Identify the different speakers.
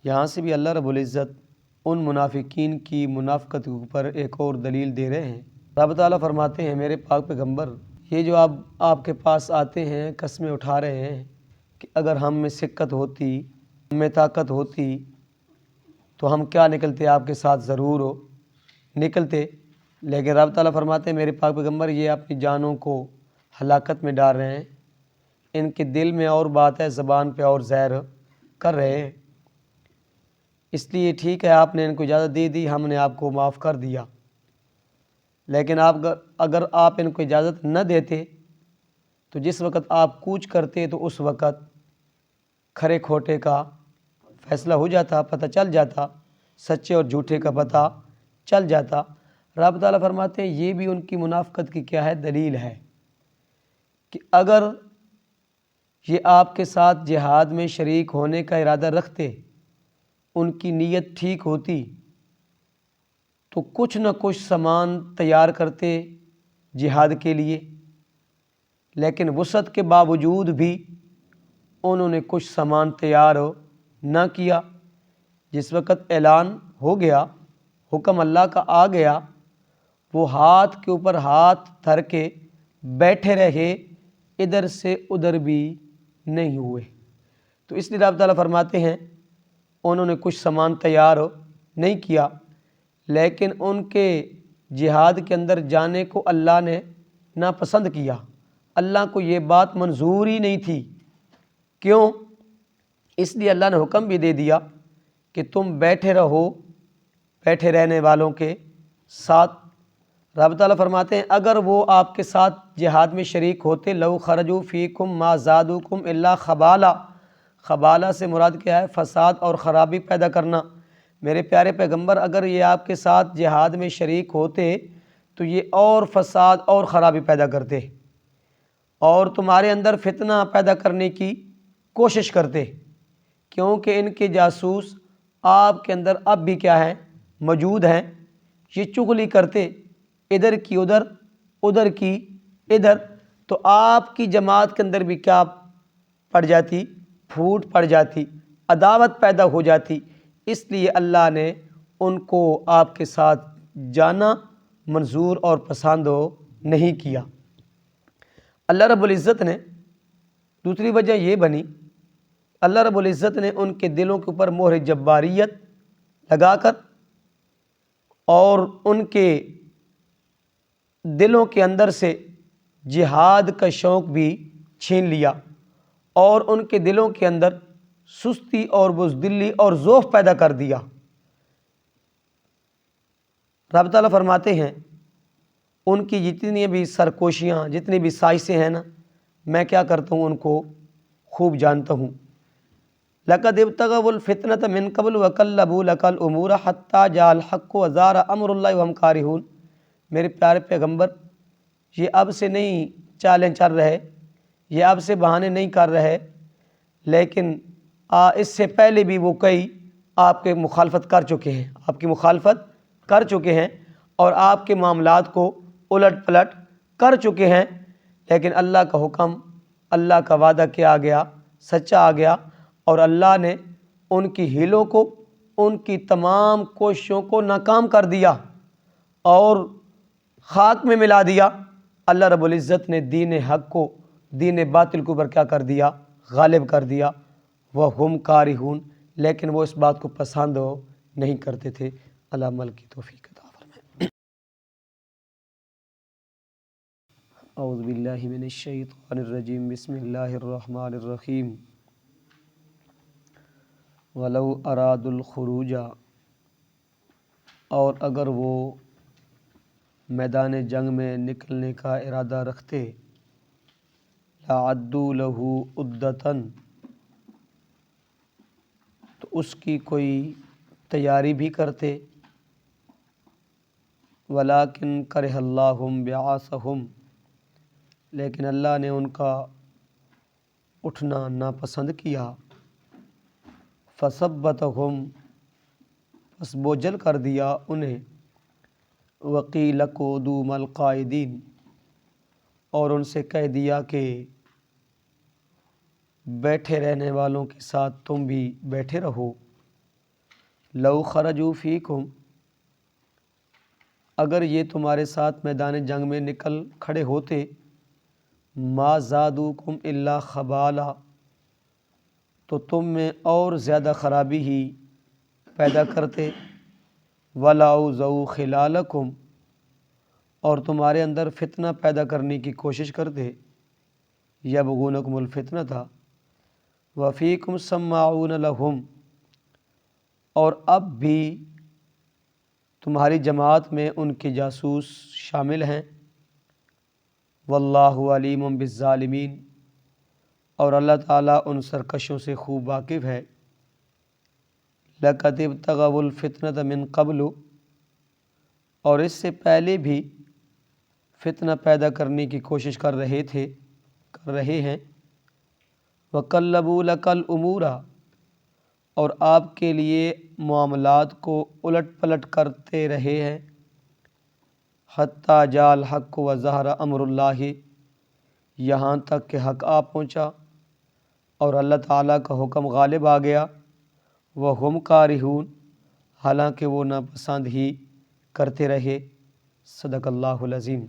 Speaker 1: یہاں سے بھی اللہ رب العزت ان منافقین کی منافقت کے اوپر ایک اور دلیل دے رہے ہیں۔ رب تعالیٰ فرماتے ہیں میرے پاک پیغمبر، یہ جو آپ کے پاس آتے ہیں قسمیں اٹھا رہے ہیں کہ اگر ہم میں سکت ہوتی، ہم میں طاقت ہوتی تو ہم کیا نکلتے آپ کے ساتھ ضرور ہو نکلتے، لیکن رب تعالیٰ فرماتے ہیں میرے پاک پیغمبر یہ اپنی جانوں کو ہلاکت میں ڈال رہے ہیں، ان کے دل میں اور بات ہے، زبان پہ اور زہر کر رہے ہیں، اس لیے ٹھیک ہے آپ نے ان کو اجازت دے دی، ہم نے آپ کو معاف کر دیا، لیکن اگر آپ ان کو اجازت نہ دیتے تو جس وقت آپ کوچ کرتے تو اس وقت کھرے کھوٹے کا فیصلہ ہو جاتا، پتہ چل جاتا، سچے اور جھوٹے کا پتہ چل جاتا۔ رب تعالیٰ فرماتے ہیں یہ بھی ان کی منافقت کی کیا ہے، دلیل ہے کہ اگر یہ آپ کے ساتھ جہاد میں شریک ہونے کا ارادہ رکھتے، ان کی نیت ٹھیک ہوتی تو کچھ نہ کچھ سامان تیار کرتے جہاد کے لیے، لیکن وسعت کے باوجود بھی انہوں نے کچھ سامان تیار نہ کیا۔ جس وقت اعلان ہو گیا، حکم اللہ کا آ گیا، وہ ہاتھ کے اوپر ہاتھ دھر کے بیٹھے رہے، ادھر سے ادھر بھی نہیں ہوئے۔ تو اس لیے رب تعالیٰ فرماتے ہیں انہوں نے کچھ سامان تیار نہیں کیا، لیکن ان کے جہاد کے اندر جانے کو اللہ نے ناپسند کیا، اللہ کو یہ بات منظور ہی نہیں تھی۔ کیوں؟ اس لیے اللہ نے حکم بھی دے دیا کہ تم بیٹھے رہو بیٹھے رہنے والوں کے ساتھ۔ رب تعالیٰ فرماتے ہیں اگر وہ آپ کے ساتھ جہاد میں شریک ہوتے، لو خرجوا فیکم ما زادوکم الا خبالہ، خبالہ سے مراد کیا ہے، فساد اور خرابی پیدا کرنا۔ میرے پیارے پیغمبر اگر یہ آپ کے ساتھ جہاد میں شریک ہوتے تو یہ اور فساد اور خرابی پیدا کرتے اور تمہارے اندر فتنہ پیدا کرنے کی کوشش کرتے، کیونکہ ان کے جاسوس آپ کے اندر اب بھی کیا ہیں، موجود ہیں۔ یہ چغلی کرتے، ادھر کی ادھر، ادھر کی ادھر، تو آپ کی جماعت کے اندر بھی کیا پڑ جاتی، پھوٹ پڑ جاتی، عداوت پیدا ہو جاتی۔ اس لیے اللہ نے ان کو آپ کے ساتھ جانا منظور اور پسند نہیں کیا۔ اللہ رب العزت نے دوسری وجہ یہ بنی، اللہ رب العزت نے ان کے دلوں کے اوپر مہر جباریت لگا کر اور ان کے دلوں کے اندر سے جہاد کا شوق بھی چھین لیا اور ان کے دلوں کے اندر سستی اور بزدلی اور ضعف پیدا کر دیا۔ رب تعالیٰ فرماتے ہیں ان کی جتنی بھی سرکوشیاں، جتنی بھی سازشیں ہیں نا، میں کیا کرتا ہوں ان کو خوب جانتا ہوں۔ لَقَدِ ابْتَغَوُا الْفِتْنَةَ مِنْ قَبْلُ وَقَلَّبُوا لَكَ الْأُمُورَ حَتَّى جَاءَ الْحَقُّ وَزَاغَ أَمْرُ اللَّهِ وَهُمْ كَارِهُونَ۔ میرے پیارے پیغمبر یہ اب سے نہیں چالیں چل رہے، یہ اب سے بہانے نہیں کر رہے، لیکن اس سے پہلے بھی وہ کئی آپ کے مخالفت کر چکے ہیں، آپ کی مخالفت کر چکے ہیں اور آپ کے معاملات کو الٹ پلٹ کر چکے ہیں، لیکن اللہ کا حکم، اللہ کا وعدہ کیا آ گیا، سچا آ گیا، اور اللہ نے ان کی ہیلوں کو، ان کی تمام کوششوں کو ناکام کر دیا اور خاک میں ملا دیا۔ اللہ رب العزت نے دین حق کو دین باطل کے اوپر کیا کر دیا، غالب کر دیا۔ وَهُمْ كَارِهُونَ، لیکن وہ اس بات کو پسند نہیں کرتے تھے۔ اللہ عمل کی توفیق عطا فرمائے۔ اعوذ باللہ من الشیطان الرجیم، بسم اللہ الرحمن الرحیم۔ وَلَوْ أَرَادُوا الْخُرُوجَ، اور اگر وہ میدان جنگ میں نکلنے کا ارادہ رکھتے، لَعَدُّوا لَهُ عُدَّةً، تو اس کی کوئی تیاری بھی کرتے، وَلَٰكِنْ كَرِهَ اللَّهُ بِعَاثَهُمْ، لیکن اللہ نے ان کا اٹھنا ناپسند کیا، فَثَبَّتَهُمْ، پس بوجھل کر دیا انہیں، وَقِيلَ اقْعُدُوا مَعَ الْقَاعِدِينَ، اور ان سے کہہ دیا کہ بیٹھے رہنے والوں کے ساتھ تم بھی بیٹھے رہو۔ لو خرجوا فیکم، اگر یہ تمہارے ساتھ میدان جنگ میں نکل کھڑے ہوتے، ما زادوکم الا خبالا، تو تم میں اور زیادہ خرابی ہی پیدا کرتے، ولا اوضعوا خلالکم، اور تمہارے اندر فتنہ پیدا کرنے کی کوشش کرتے، یبغونکم الفتنۃ وفیکم سماعون لہم، اور اب بھی تمہاری جماعت میں ان کے جاسوس شامل ہیں، واللہ علیم بالظالمین، اور اللہ تعالیٰ ان سرکشوں سے خوب واقف ہے۔ لقد ابتغوا الفتنۃ من قبل، اور اس سے پہلے بھی فتنہ پیدا کرنے کی کوشش کر رہے ہیں، وقلبوا لک الامور، اور آپ کے لیے معاملات کو الٹ پلٹ کرتے رہے ہیں، حتی جاء الحق وظہر امر اللہ، یہاں تک کہ حق آ پہنچا اور اللہ تعالیٰ کا حکم غالب آ گیا، وہم کارہون، حالانکہ وہ ناپسند ہی کرتے رہے۔ صدق اللہ العظیم۔